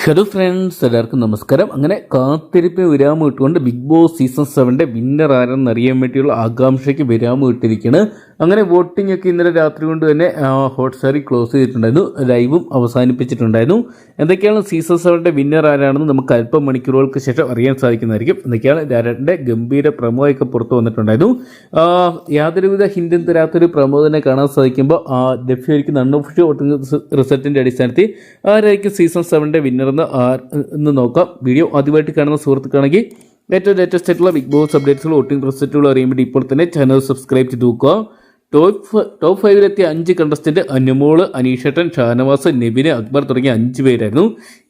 Hello friends, എല്ലാവർക്കും നമസ്കാരം. അങ്ങനെ കാത്തിരിപ്പിന് വിരാമം ഇട്ടുകൊണ്ട് ബിഗ് ബോസ് സീസൺ 7 വിന്നർ ആരെന്ന് അറിയാൻ വേണ്ടിയുള്ള ആകാംക്ഷയ്ക്ക് വിരാമം ഇട്ടിരിക്കുകയാണ്. അങ്ങനെ വോട്ടിംഗ് ഒക്കെ ഇന്നലെ രാത്രി കൊണ്ട് തന്നെ ഹോട്ട്സ്റ്റാറിൽ ക്ലോസ് ചെയ്തിട്ടുണ്ടായിരുന്നു, ലൈവും അവസാനിപ്പിച്ചിട്ടുണ്ടായിരുന്നു. എന്തൊക്കെയാണ് സീസൺ 7 വിന്നർ ആരാണെന്ന് നമുക്ക് അല്പം മണിക്കൂറുകൾക്ക് ശേഷം അറിയാൻ സാധിക്കുന്നതായിരിക്കും. എന്തൊക്കെയാണ് രാരൻ്റെ ഗംഭീര പ്രമോ ഒക്കെ പുറത്തു വന്നിട്ടുണ്ടായിരുന്നു. യാതൊരുവിധ ഹിന്റും തരാത്തൊരു പ്രമോ തന്നെ കാണാൻ സാധിക്കുമ്പോൾ ഡെഫിയായിരിക്കും അൺഒഫീഷ്യൽ വോട്ടിംഗ് റിസൾട്ടിൻ്റെ അടിസ്ഥാനത്തിൽ ആരായിരിക്കും സീസൺ 7 വിന്നർ എന്ന് നോക്കാം. വീഡിയോ ആദ്യമായിട്ട് കാണുന്ന സുഹൃത്തുക്കാണെങ്കിൽ ഏറ്റവും ലേറ്റസ്റ്റ് ആയിട്ടുള്ള ബിഗ് ബോസ് അപ്ഡേറ്റ്സുകൾ വോട്ടിംഗ് റിസൾട്ടുകൾ അറിയാൻ വേണ്ടി ഇപ്പോൾ തന്നെ ചാനൽ സബ്സ്ക്രൈബ് ചെയ്ത് നോക്കുക. ടോപ്പ് 5 5 കണ്ടസ്റ്റന്റ് അനുമോള്, അനീഷേട്ടൻ, ഷാനവാസ്, നെവിന്, അക്ബർ തുടങ്ങിയ 5 പേരായിരുന്നു.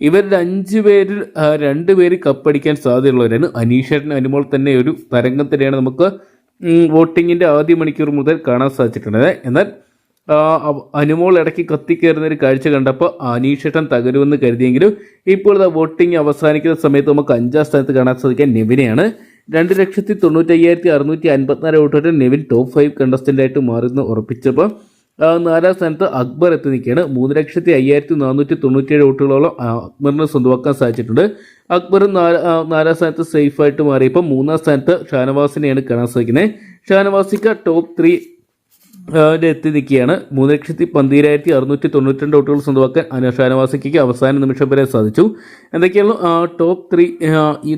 ഇവരുടെ 5 പേരിൽ 2 പേര് കപ്പടിക്കാൻ സാധ്യതയുള്ളവരായിരുന്നു. അനീഷേട്ടൻ, അനുമോൾ തന്നെ ഒരു തരംഗം തന്നെയാണ് നമുക്ക് വോട്ടിങ്ങിൻ്റെ ആദ്യ മണിക്കൂർ മുതൽ കാണാൻ സാധിച്ചിട്ടുള്ളത്. എന്നാൽ അനുമോൾ ഇടയ്ക്ക് കത്തിക്കയറുന്ന ഒരു കാഴ്ച കണ്ടപ്പോൾ അനീഷേട്ടൻ തകരുമെന്ന് കരുതിയെങ്കിലും ഇപ്പോൾ വോട്ടിംഗ് അവസാനിക്കുന്ന സമയത്ത് നമുക്ക് 5ാം സ്ഥാനത്ത് കാണാൻ സാധിക്കാൻ നെവിനെയാണ്. 2,95,654 വോട്ടോടെ നെവിൻ ടോപ്പ് 5 കണ്ടസ്റ്റൻ്റായിട്ട് മാറുന്ന ഉറപ്പിച്ചപ്പോൾ 4ാം സ്ഥാനത്ത് അക്ബർ എത്തി നിൽക്കുകയാണ്. 3,05,497 വോട്ടുകളോളം അക്ബറിന് സ്വന്തമാക്കാൻ സാധിച്ചിട്ടുണ്ട്. അക്ബർ 4ാം സ്ഥാനത്ത് സേഫായിട്ട് മാറിയപ്പോൾ 3ാം സ്ഥാനത്ത് ഷാനവാസിനെയാണ് കാണാൻ സാധിക്കുന്നത്. ഷാനവാസിക്ക് ടോപ്പ് 3 എത്തി നിൽക്കുകയാണ്. 3,12,692 വോട്ടുകൾ സ്വന്തമാക്കാൻ ഷാനവാസിക്ക് അവസാന നിമിഷം വരെ സാധിച്ചു. എന്തൊക്കെയാണ് ടോപ്പ് 3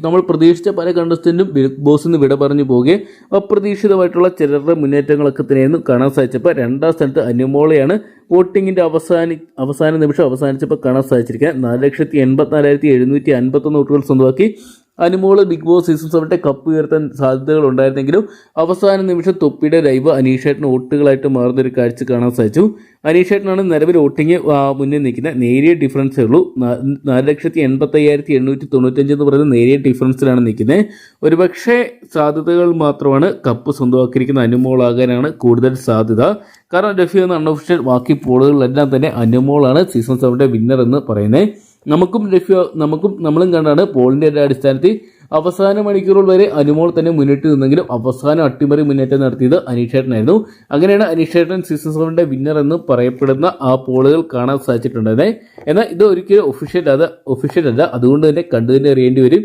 നമ്മൾ പ്രതീക്ഷിച്ച പല കണ്ടസ്റ്റന്റും ബിഗ് ബോസിൽ നിന്ന് വിട പറഞ്ഞു പോവുകയും അപ്രതീക്ഷിതമായിട്ടുള്ള ചിലരുടെ മുന്നേറ്റങ്ങളൊക്കെ തന്നെയായിരുന്നു കാണാൻ സാധിച്ചപ്പോൾ 2ാം സ്ഥാനത്ത് അനുമോളെയാണ് വോട്ടിങ്ങിൻ്റെ അവസാന നിമിഷം അവസാനിച്ചപ്പോൾ കാണാൻ സാധിച്ചിരിക്കുക. 4,84,751 വോട്ടുകൾ സ്വന്തമാക്കി Anumol big boss season 7 cup ഉയർത്താൻ സാധ്യതകൾ ഉണ്ടായിരുന്നെങ്കിലും അവസാന നിമിഷം തൊപ്പിയുടെ ലൈവ് അനീഷേട്ടന് വോട്ടുകളായിട്ട് മാറുന്നൊരു കാഴ്ച കാണാൻ സാധിച്ചു. അനീഷേട്ടനാണ് നിലവിൽ വോട്ടിങ് മുന്നിൽ നിൽക്കുന്നത്. നേരിയ ഡിഫറൻസേ ഉള്ളൂ. 4,85,895 എന്ന് പറയുന്നത് നേരിയ ഡിഫറൻസിലാണ് നിൽക്കുന്നത്. ഒരുപക്ഷെ സാധ്യതകൾ മാത്രമാണ് കപ്പ് സ്വന്തമാക്കിയിരിക്കുന്ന അനുമോളാകാനാണ് കൂടുതൽ സാധ്യത. കാരണം ഡെഫി എന്ന അൺഒഫീഷ്യൽ ബാക്കി പോളുകളിലെല്ലാം തന്നെ അനുമോളാണ് സീസൺ 7 വിന്നർ എന്ന് പറയുന്നത്. നമ്മളും കണ്ടാണ് പോളിൻ്റെ അടിസ്ഥാനത്തിൽ അവസാന മണിക്കൂറുകൾ വരെ അനുമോൾ തന്നെ മുന്നിട്ട് നിന്നെങ്കിലും അവസാനം അട്ടിമറി മുന്നേറ്റം നടത്തിയത് അനീഷേട്ടനായിരുന്നു. അങ്ങനെയാണ് അനീഷേട്ടൻ സീസൺ 7 വിന്നർ എന്ന് പറയപ്പെടുന്ന ആ പോളുകൾ കാണാൻ സാധിച്ചിട്ടുണ്ടായിരുന്നത്. എന്നാൽ ഇത് ഒരിക്കലും ഒഫീഷ്യൽ അല്ല. അതുകൊണ്ട് തന്നെ കണ്ടു തന്നെ അറിയേണ്ടി വരും.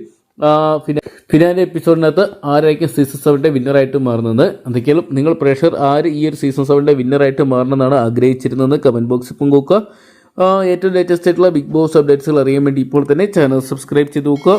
ഫിനാലെ എപ്പിസോഡിനകത്ത് ആരായിരിക്കും സീസൺ 7 വിന്നറായിട്ട് മാറുന്നത്. എന്തൊക്കെയാലും നിങ്ങൾ പ്രേക്ഷകർ ആര് ഈ ഒരു സീസൺ 7 വിന്നറായിട്ട് മാറണമെന്നാണ് ആഗ്രഹിച്ചിരുന്നത് കമൻറ്റ് ബോക്സിൽ പങ്കുവെക്കുക. ഏറ്റവും ലേറ്റസ്റ്റ് ആയിട്ടുള്ള ബിഗ് ബോസ് അപ്ഡേറ്റ്സുകൾ അറിയാൻ വേണ്ടി ഇപ്പോൾ തന്നെ ചാനൽ സബ്സ്ക്രൈബ് ചെയ്ത് നോക്കുക.